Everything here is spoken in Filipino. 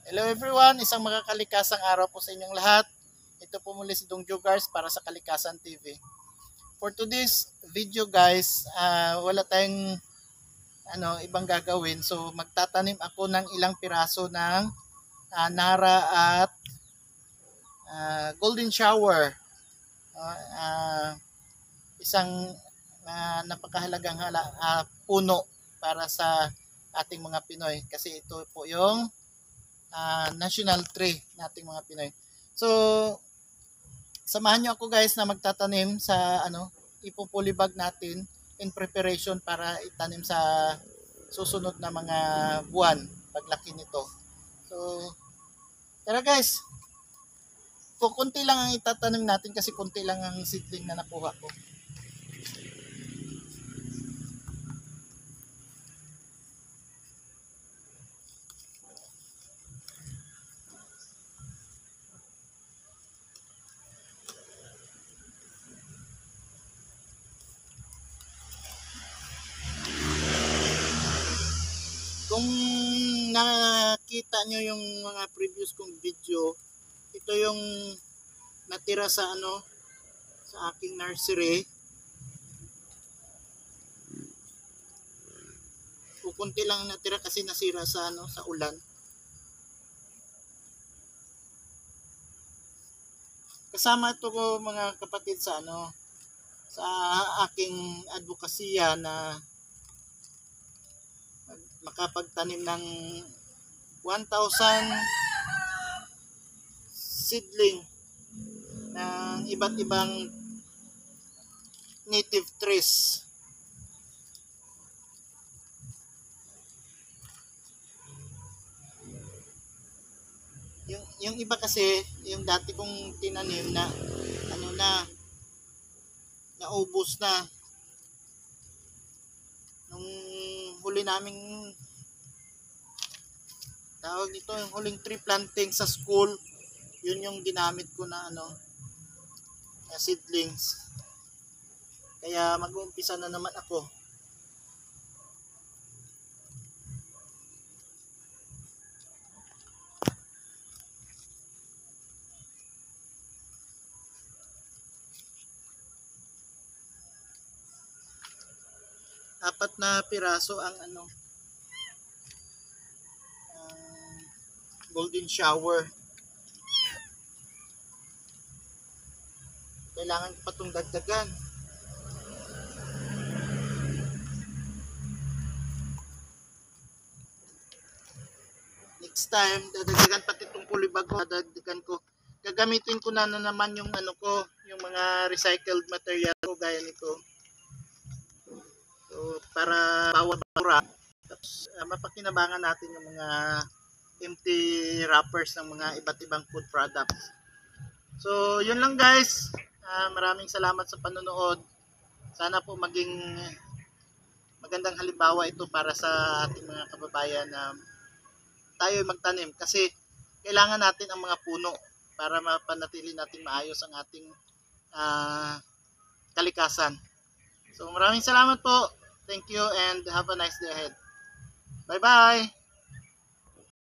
Hello everyone, isang makakalikasang araw po sa inyong lahat. Ito po muli si Dong Jugars para sa Kalikasan TV. For today's video guys, wala tayong ibang gagawin. So magtatanim ako ng ilang piraso ng nara at golden shower. Isang napakahalagang puno para sa ating mga Pinoy kasi ito po yung national tree nating mga Pinoy. So, samahan nyo ako guys na magtatanim sa ipupulibag natin in preparation para itanim sa susunod na mga buwan paglaki nito. So, tara guys. Kunti lang ang itatanim natin kasi kunti lang ang seedling na nakuha ko. Kung nakita nyo yung mga previous kong video, ito yung natira sa sa aking nursery. Kunti lang natira kasi nasira sa sa ulan. Kasama ito ko mga kapatid sa sa aking advokasya na makapagtanim ng 1,000 seedling ng iba't ibang native trees. Yung iba kasi, yung dati kong tinanim na naubos na nung huli naming tawag nito, yung huling tree planting sa school, yun yung ginamit ko na na seedlings. Kaya mag-uumpisa na naman ako. Apat na piraso ang golden shower. Kailangan pa itong dagdagan. Next time, dadagdagan pati itong pulibag ko. Dadagdagan ko. Gagamitin ko na naman yung yung mga recycled material ko gaya nito. So, para bawat basura, tapos mapakinabangan natin yung mga empty wrappers ng mga iba't ibang food products. So, yun lang guys. Maraming salamat sa panonood. Sana po maging magandang halimbawa ito para sa ating mga kababayan na tayo magtanim kasi kailangan natin ang mga puno para mapanatili natin maayos ang ating kalikasan. So, maraming salamat po. Thank you and have a nice day ahead. Bye-bye!